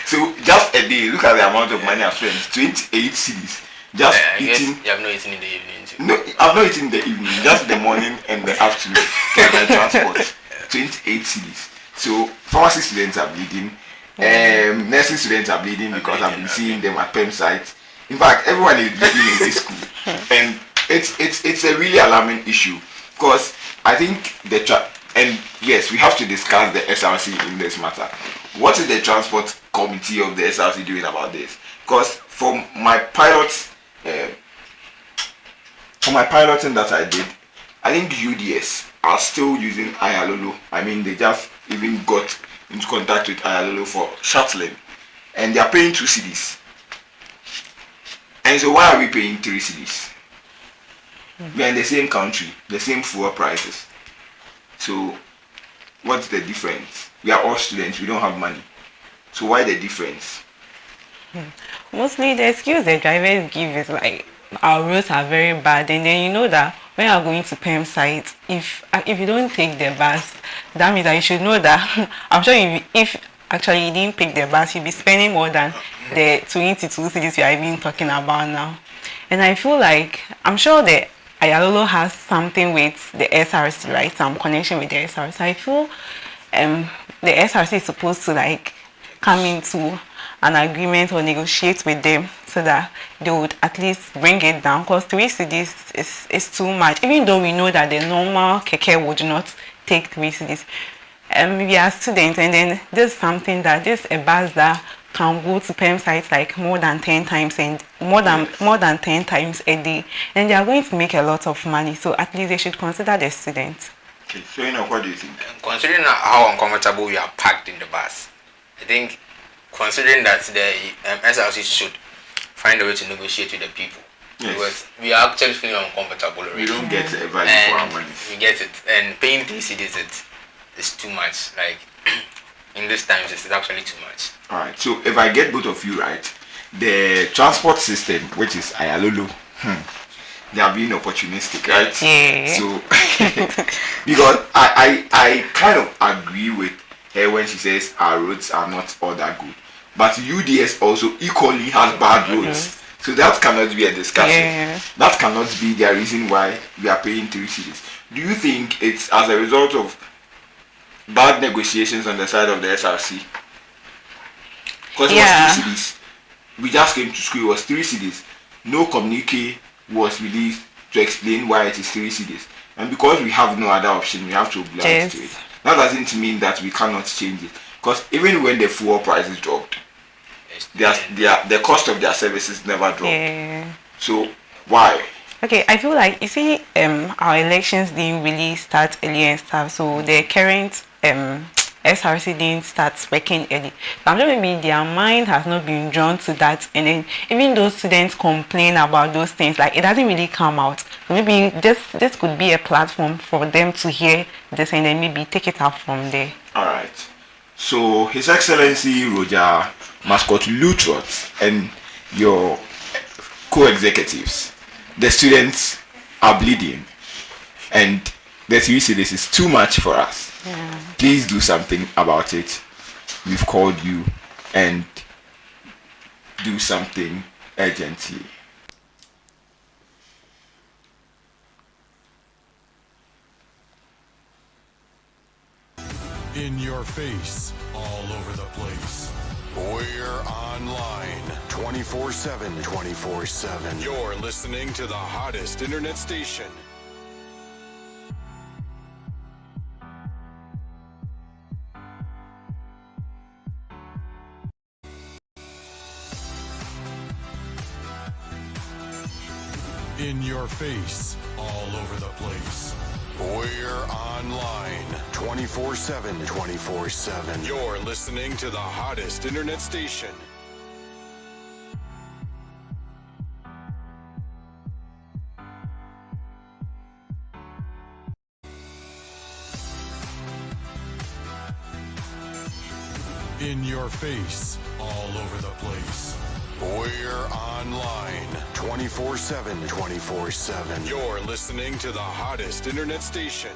Speaker 2: So just a day, look at the amount of money I've spent. 28 CDs. Just eating.
Speaker 4: You have not eaten in the evening too.
Speaker 2: No, I've not eaten in the evening. Just the morning and the afternoon. Get my transport. 28 CDs. So pharmacy students are bleeding. Nursing students are bleeding because I've been seeing them at perm sites. In fact, everyone is bleeding in this school, and it's a really alarming issue, because I think and yes, we have to discuss the SRC in this matter. What is the transport committee of the SRC doing about this? Because for my piloting that I did, I think UDS are still using Ayalolo. I mean, they just even got into contact with Ayalolo for shuttling, and they are paying 2 CDs. And so why are we paying 3 CDs? We are in the same country, the same fuel prices. So what's the difference? We are all students, we don't have money. So why the difference?
Speaker 5: Mostly the excuse the drivers give is like our roads are very bad, and then you know that when you are going to perm sites, if you don't take the bus, that means that you should know that I'm sure if actually you didn't pick the bus, you'll be spending more than the 22 cities you are even talking about now. And I feel like I'm sure that Ayalolo has something with the SRC, right? Some connection with the SRC. I feel the SRC is supposed to like come into an agreement or negotiate with them so that they would at least bring it down, because 3 CDs is too much, even though we know that the normal keke would not take 3 CDs. We are students, and then this is something that this a bus that can go to perm sites like more than 10 times and more than 10 times a day, and they are going to make a lot of money, so at least they should consider the students.
Speaker 2: Okay, so what do you think?
Speaker 4: Considering how uncomfortable we are packed in the bus, I think considering that the SRC should find a way to negotiate with the people. Yes. Because we are actually feeling uncomfortable already.
Speaker 2: We don't get a value for our money.
Speaker 4: We get it, and paying 3 CDs it's too much. Like in these times, it's actually too much.
Speaker 2: All right. So if I get both of you right, the transport system, which is Ayalolo, they are being opportunistic, right?
Speaker 5: Yeah.
Speaker 2: So because I kind of agree with her when she says our roads are not all that good, but UDS also equally has bad roads. So that cannot be a discussion.
Speaker 5: Yeah.
Speaker 2: That cannot be the reason why we are paying 3 cities. Do you think it's as a result of bad negotiations on the side of the SRC? Because it was 3 cities. We just came to school, it was 3 cities. No communique was released to explain why it is 3 cities. And because we have no other option, we have to oblige to it. That doesn't mean that we cannot change it. Because even when the fuel prices dropped, the cost of their services never dropped.
Speaker 5: Yeah.
Speaker 2: So why?
Speaker 5: Okay, I feel like, you see, our elections didn't really start early and stuff, so the current SRC didn't start working early. So I'm sure maybe their mind has not been drawn to that, and then even those students complain about those things, like it doesn't really come out. So maybe this could be a platform for them to hear this and then maybe take it up from there.
Speaker 2: Alright. So His Excellency Roger Mascot Lutrot and your co-executives, the students are bleeding, and the 3 cities is too much for us.
Speaker 5: Yeah.
Speaker 2: Please do something about it. We've called you, and do something urgently.
Speaker 1: In your face, all over the place. We're online 24/7. 24/7. You're listening to the hottest internet station. In your face, all over the place. We're online 24/7. 24/7. You're listening to the hottest internet station. In your face, all over the place. We're online 24/7, 24/7. You're listening to the hottest internet station.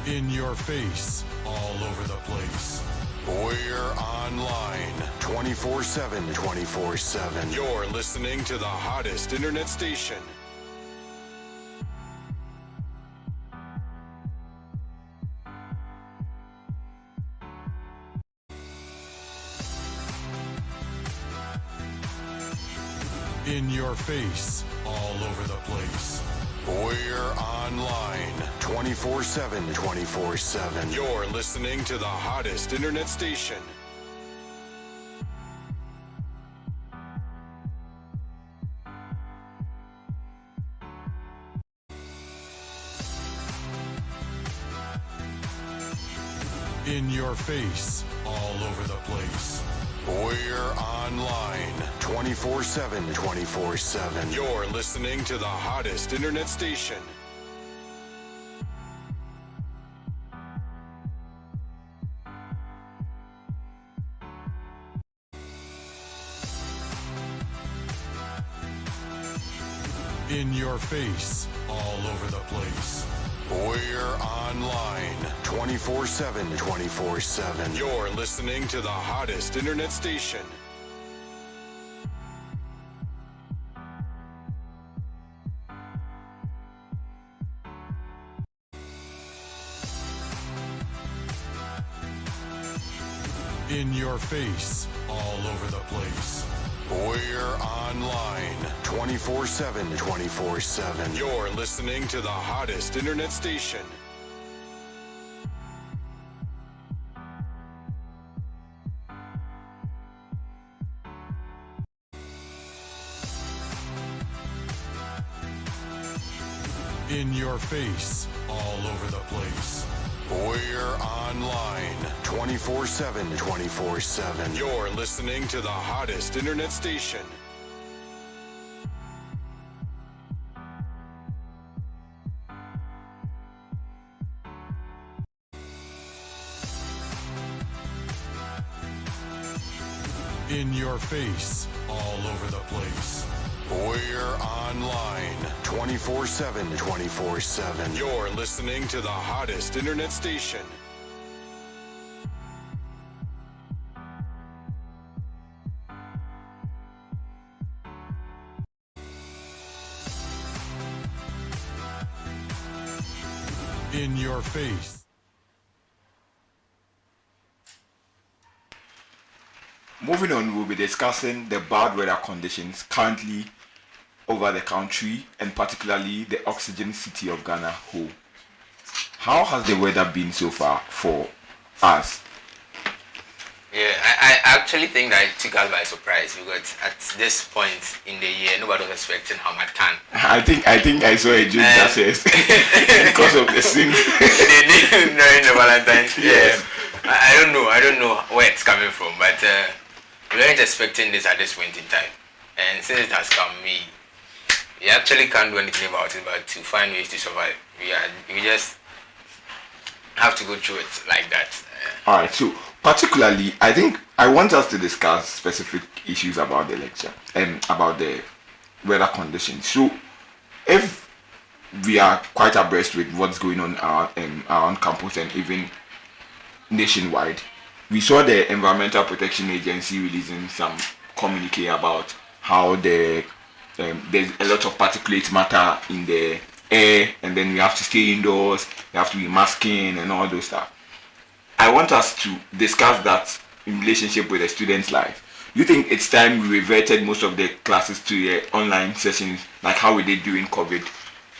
Speaker 1: In your face, all over the place. We're online 24/7, 24/7. You're listening to the hottest internet station. In your face, all over the place. We're online 24/7, 24/7. You're listening to the hottest internet station. In your face, all over the place. We're online 24/7, 24/7. You're listening to the hottest internet station. In your face, all over the place. We're online 24/7, 24/7. You're listening to the hottest internet station. In your face, all over the place. We're online 24/7, 24/7. You're listening to the hottest internet station. In your face, all over the place. We're online 24/7, 24/7. You're listening to the hottest internet station. In your face, all over the place. We're online 24/7, 24/7. You're listening to the hottest internet station. In your face.
Speaker 2: Moving on, we'll be discussing the bad weather conditions currently over the country and particularly the oxygen city of Ghana whole. How has the weather been so far for us?
Speaker 4: Yeah, I actually think that it took us by surprise because at this point in the year, nobody was expecting how much can.
Speaker 2: I think I saw a joke that says because of the sin.
Speaker 4: They did during the Valentine's.
Speaker 2: Yes.
Speaker 4: I don't know where it's coming from, but we weren't expecting this at this point in time. And since it has come, we actually can't do anything about it, but to find ways to survive. We just have to go through it like that.
Speaker 2: All right. So particularly, I think I want us to discuss specific issues about the lecture and about the weather conditions. So if we are quite abreast with what's going on around campus and even nationwide, we saw the Environmental Protection Agency releasing some communique about how there's a lot of particulate matter in the air, and then we have to stay indoors, we have to be masking and all those stuff. I want us to discuss that in relationship with the students' life. You think it's time we reverted most of the classes to online sessions like how we did during COVID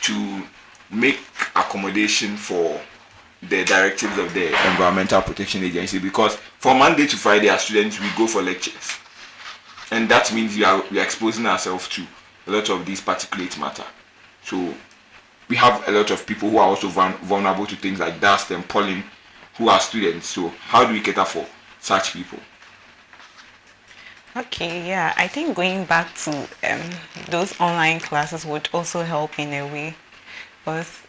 Speaker 2: to make accommodation for the directives of the Environmental Protection Agency? Because from Monday to Friday as students we go for lectures, and that means we are exposing ourselves to a lot of these particulate matter. So we have a lot of people who are also vulnerable to things like dust and pollen who are students. So how do we cater for such people?
Speaker 5: Okay, yeah, I think going back to those online classes would also help in a way, because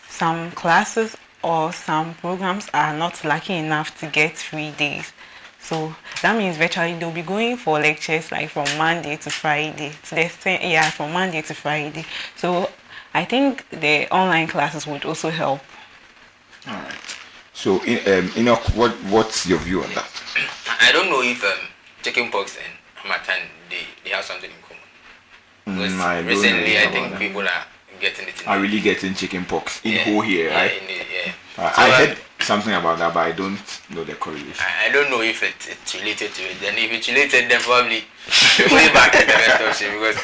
Speaker 5: some classes or some programs are not lucky enough to get 3 days. So that means virtually they'll be going for lectures like from Monday to Friday. So yeah, from Monday to Friday. So I think the online classes would also help.
Speaker 2: All right. So, what's your view on that?
Speaker 4: I don't know if chickenpox and Hamatan they have something in common. Because
Speaker 2: I don't
Speaker 4: recently,
Speaker 2: know
Speaker 4: I
Speaker 2: about
Speaker 4: think
Speaker 2: that.
Speaker 4: people are getting it.
Speaker 2: Are really getting chickenpox in whole here, right?
Speaker 4: Yeah.
Speaker 2: I heard something about that, but I don't know the correlation.
Speaker 4: I don't know if it's related to it. Then if it's related, then probably we're going back to the rest of shit. Because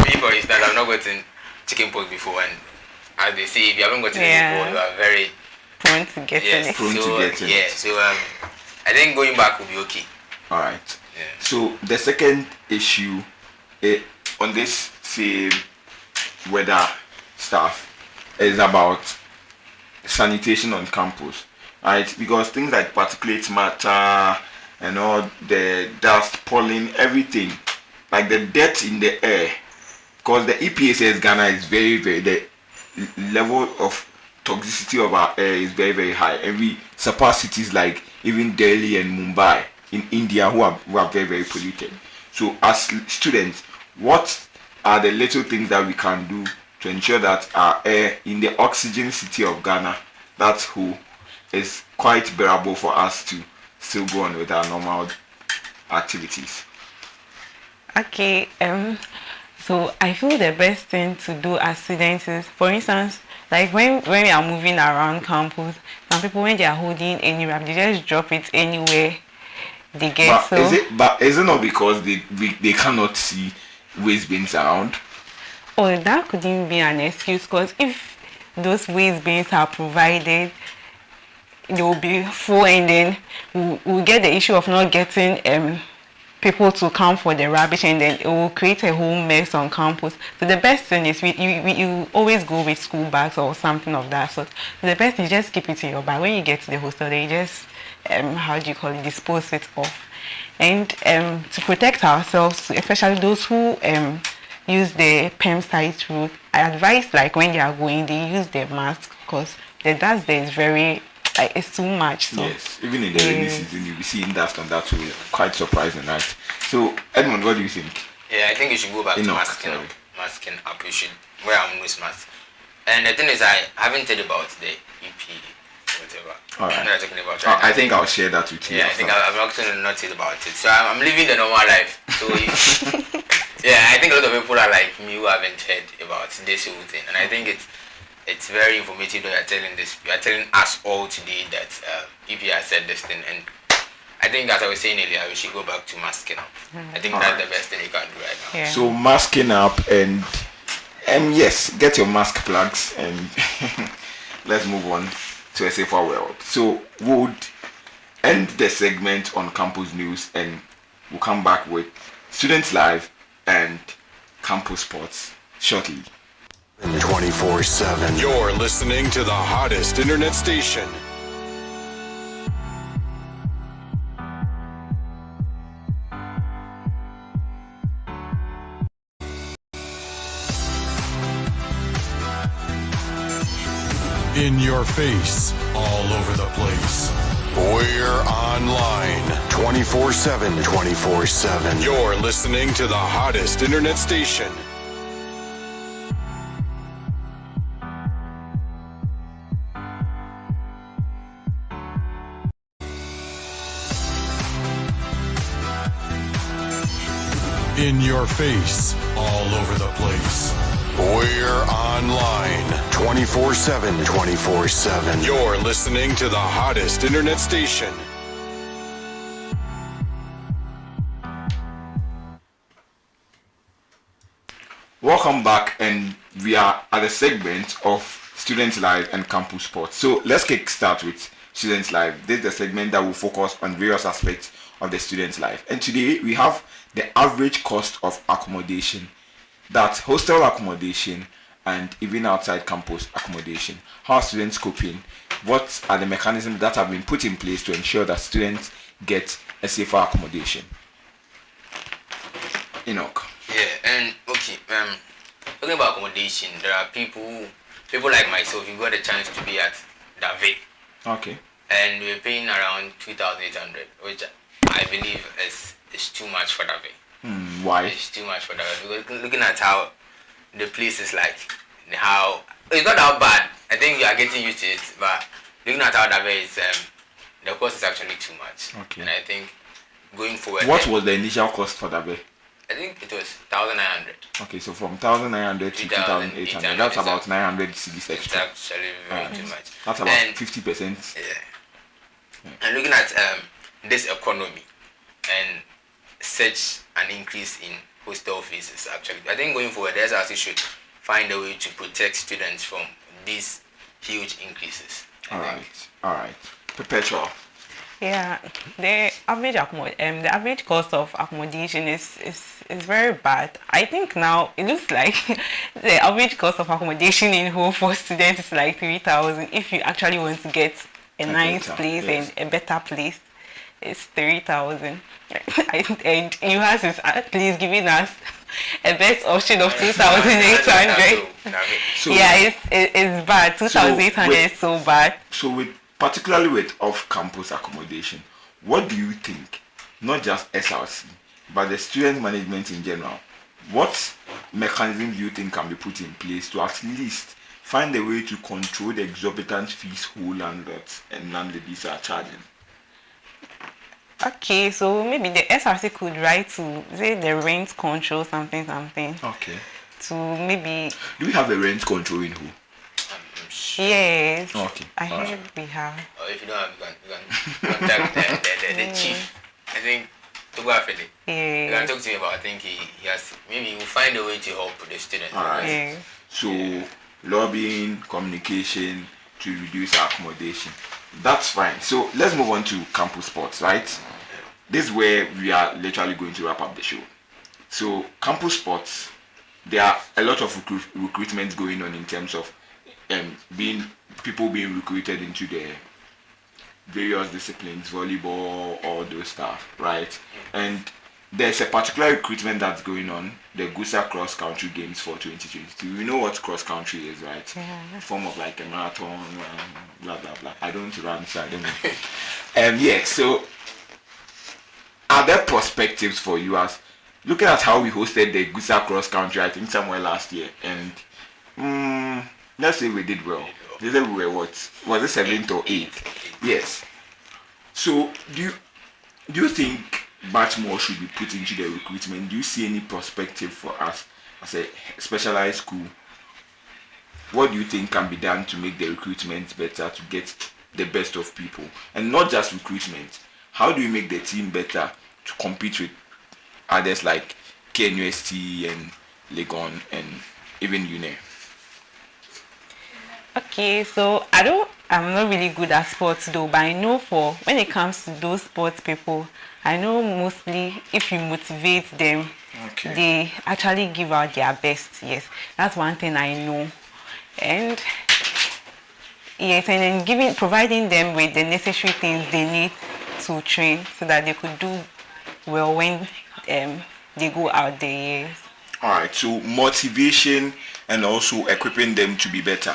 Speaker 4: me, for instance, I've not gotten chickenpox before, and as they say, if you haven't gotten it before, you are very
Speaker 5: prone to getting it.
Speaker 2: Prone to getting it.
Speaker 4: So I think going back will be okay.
Speaker 2: All right.
Speaker 4: Yeah.
Speaker 2: So the second issue on this same weather stuff is about sanitation on campus, right? Because things like particulate matter and all the dust, pollen, everything, like the dirt in the air, because the EPA says Ghana is the level of toxicity of our air is very, very high, and we surpass cities like even Delhi and Mumbai in India who are very, very polluted. So as students, what are the little things that we can do to ensure that our air in the oxygen city of Ghana, that's who is quite bearable for us to still go on with our normal activities?
Speaker 5: Okay, so I feel the best thing to do as students is, for instance, like when we are moving around campus, some people, when they are holding any wrap, they just drop it anywhere they get.
Speaker 2: But is it not because they cannot see waste bins around?
Speaker 5: Oh, that couldn't be an excuse, because if those waste bins are provided, they will be full, and then we'll get the issue of not getting people to come for the rubbish, and then it will create a whole mess on campus. So the best thing is you always go with school bags or something of that sort. So the best thing is just keep it in your bag. When you get to the hostel, then you just dispose it off. And to protect ourselves, especially those who use the PEM site route, I advise, like when they are going, they use their mask, because the dust there is very, it's too much. So
Speaker 2: yes, even in the rainy season, you'll be seeing dust on that, so quite surprising, right? So, Edmund, what do you think?
Speaker 4: Yeah, I think you should go back to masking up. Masking up, you should wear a nose mask. And the thing is, I haven't heard about the EP, whatever.
Speaker 2: All right.
Speaker 4: I'm not talking about right
Speaker 2: I think I'll share that with you.
Speaker 4: Yeah, I think I've actually not heard about it. So I'm living the normal life. So yeah, I think a lot of people are like me who haven't heard about this whole thing, and I think it's very informative that you are telling us all today that EP has said this thing, and I think, as I was saying earlier, we should go back to masking up. I think that's the best thing you can do right now.
Speaker 5: yeah.
Speaker 2: So masking up, and yes, get your mask plugs, and let's move on to a safer world. So we'll end the segment on campus news, and we'll come back with Students Live and Campus Sports shortly.
Speaker 1: 24/7. You're listening to the hottest internet station. In your face, all over the place. We're online 24/7. 24/7. You're listening to the hottest internet station. In your face, all over the place. We're online 24/7. 24/7. You're listening to the hottest internet station.
Speaker 2: Welcome back, and we are at the segment of Students Live and Campus Sports. So let's kick start with Students Live. This is the segment that will focus on various aspects of the students' life. And today we have the average cost of accommodation, that's hostel accommodation and even outside campus accommodation. How are students coping? What are the mechanisms that have been put in place to ensure that students get a safer accommodation? Enoch.
Speaker 4: Yeah, and okay, talking about accommodation, there are people like myself, you got a chance to be at David.
Speaker 2: Okay.
Speaker 4: And we're paying around 2,800, which I believe is too much for David.
Speaker 2: Why?
Speaker 4: It's too much for David. Because looking at how the place is like, how it's not that bad. I think we are getting used to it, but looking at how David is, the cost is actually too much.
Speaker 2: Okay.
Speaker 4: And I think going forward.
Speaker 2: What was the initial cost for David?
Speaker 4: I think it was 1,900.
Speaker 2: Okay, so from 1,900 to 2,800, that's about 900 cedis extra.
Speaker 4: It's actually very too much.
Speaker 2: That's about 50%.
Speaker 4: Yeah. And looking at this economy and such an increase in hostel fees, actually, I think going forward, the SRC should find a way to protect students from these huge increases.
Speaker 2: All right. Perpetual.
Speaker 5: Yeah, the average cost of accommodation is very bad. I think now it looks like the average cost of accommodation in Ho for students is like 3,000. If you actually want to get a nice place and a better place, it's 3,000. And US is at least giving us a best option of 2,800.
Speaker 2: So,
Speaker 5: yeah, it's bad. 2,800 is so bad.
Speaker 2: So particularly with off-campus accommodation, what do you think, not just SRC, but the student management in general, what mechanism do you think can be put in place to at least find a way to control the exorbitant fees who landlords and landladies are charging?
Speaker 5: Okay, so maybe the SRC could write to say the rent control something.
Speaker 2: Okay.
Speaker 5: To maybe.
Speaker 2: Do we have a rent control in who?
Speaker 5: Yes.
Speaker 2: Okay.
Speaker 5: I heard we have.
Speaker 4: Or if you don't have, you can contact the chief. I think to go after it.
Speaker 5: Yeah.
Speaker 4: You can talk to him about. I think he has. Maybe he will find a way to help the students.
Speaker 2: All right.
Speaker 5: Yeah.
Speaker 2: So lobbying, communication to reduce accommodation. That's fine. So let's move on to campus sports, right? This is where we are literally going to wrap up the show. So campus sports, there are a lot of recruitments going on in terms of people being recruited into the various disciplines, volleyball, all those stuff, right? And there's a particular recruitment that's going on, the Gusa Cross Country Games for 2022. We know what cross country is, right?
Speaker 5: Yeah.
Speaker 2: Form of like a marathon, blah blah blah. I don't run, so I don't know. Yeah. So, are there perspectives for you as looking at how we hosted the Gusa Cross Country? I think somewhere last year, and let's say we did well. They said we were what? Was it 7th or 8th? Yes. So, do you think much more should be put into the recruitment? Do you see any perspective for us as a specialized school? What do you think can be done to make the recruitment better, to get the best of people? And not just recruitment. How do you make the team better to compete with others like KNUST and Legon and even UNE?
Speaker 5: Okay, so I'm not really good at sports though, but I know when it comes to those sports people, I know mostly if you motivate them,
Speaker 2: okay,
Speaker 5: they actually give out their best. Yes, that's one thing I know. And yes, and then providing them with the necessary things they need to train so that they could do well when they go out there. Yes.
Speaker 2: All right, so motivation and also equipping them to be better.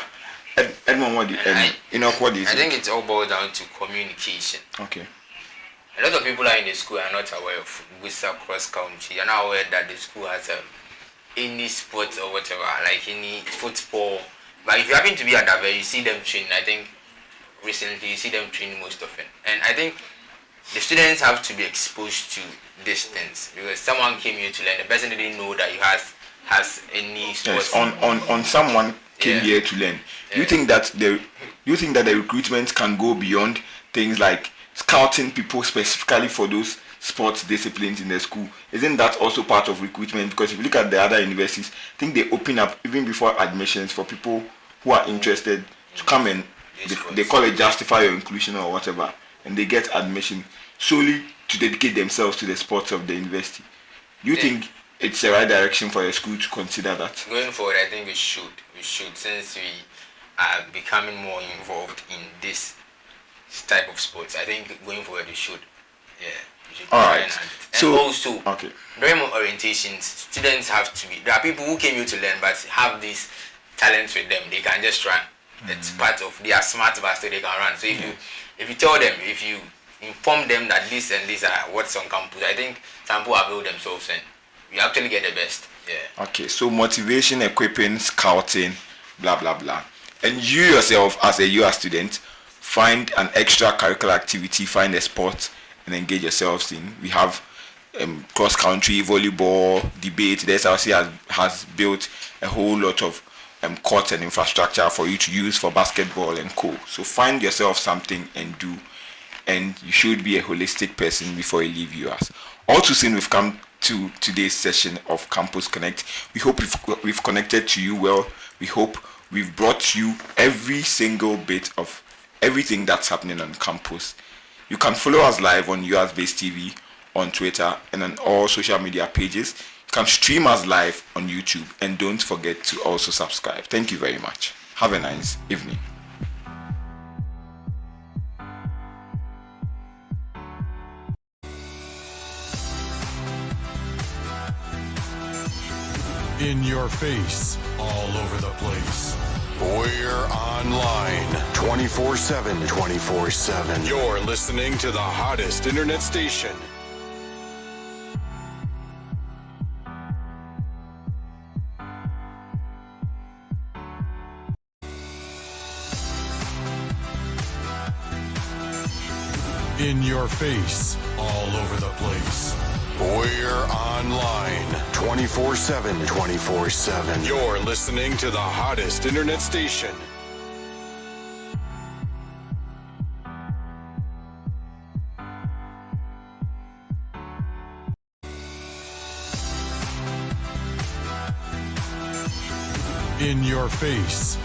Speaker 2: Edmond, what do you think?
Speaker 4: I think it's all boiled down to communication.
Speaker 2: Okay.
Speaker 4: A lot of people are in the school are not aware of Gusa Cross Country. You're not aware that the school has any sports or whatever, like any football. But if you happen to be at that, you see them training. I think recently you see them training most often. And I think the students have to be exposed to these things because someone came here to learn. The person didn't know that you has any sports.
Speaker 2: Yes, on someone came here to learn. Do you think that the recruitment can go beyond things like scouting people specifically for those sports disciplines in the school? Isn't that also part of recruitment? Because if you look at the other universities, I think they open up even before admissions for people who are interested to come and they call it justify your inclusion or whatever, and they get admission solely to dedicate themselves to the sports of the university. Do you think it's the right direction for a school to consider that?
Speaker 4: Going forward, I think we should since we are becoming more involved in this type of sports. I think going forward we should. Yeah. You should
Speaker 2: All
Speaker 4: try
Speaker 2: right.
Speaker 4: and handle it. And
Speaker 2: So
Speaker 4: also,
Speaker 2: okay.
Speaker 4: during orientations, students have to be. There are people who came here to learn but have these talents with them. They can just run. It's part of. They are smart, but still they can run. So if you tell them, if you inform them that this and this are what's on campus, I think some people avail themselves and you actually get the best. Yeah.
Speaker 2: Okay, so motivation, equipping, scouting, blah blah blah. And you yourself, as a UR student, find an extracurricular activity, find a sport, and engage yourselves in. We have cross country, volleyball, debate. The SRC has built a whole lot of courts and infrastructure for you to use for basketball and co. So find yourself something and do, and you should be a holistic person before you leave URs. All too soon, we've come to today's session of Campus Connect. We hope we've connected to you well. We hope we've brought you every single bit of everything that's happening on campus. You can follow us live on US Based TV, on Twitter, and on all social media pages. You can stream us live on YouTube, and don't forget to also subscribe. Thank you very much. Have a nice evening.
Speaker 1: In your face, all over the place. We're online 24/7. 24/7. You're listening to the hottest internet station. In your face, all over the place. We're online 24/7. 24/7. You're listening to the hottest internet station. In your face.